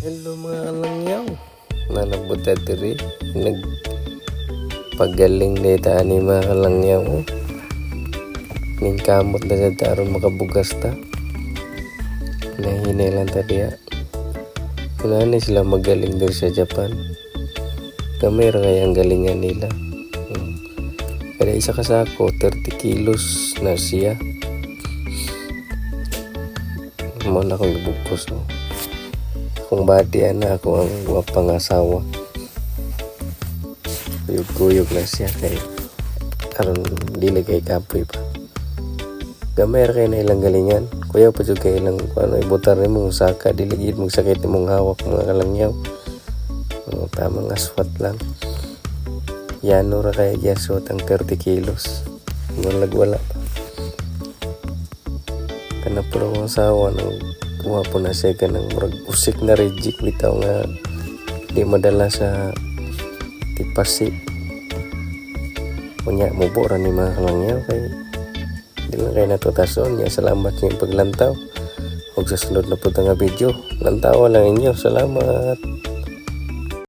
Hello mga kalangyaw, nanabuta diri nagpagaling dita ni mga kalangyaw. Ning kamot na sa taron makabugas ta, nahinay lang ta diya. Wala na sila magaling diri sa Japan, kamera kaya ang galingan nila. Kada isa kasako 30 kilos na siya. Mo na akong nabugpos, no? Kung batian na ako ang pangasawa, kuyog-kuyog na siya kay aron dili kay kapoy pa. Gamay kay na ilang galingan, kuya pa jud kay ilang ano ibutar nimo saka dili gid magsakit imong hawak mga kalangyaw. Tamang aswat lang. Yano ra kay gyasot ang 30 kilos. Wala pa. Kana pro ang asawa ng kuha po na siya ka ng usik na rejik bitaw nga di madala sa tipasi. Kunya mubura ni mga kalangyaw kay di lang kayo natutason niya. Salamat niyong paglantaw. Huwag sa sunod na po nga video, lantawa lang inyo. Salamat.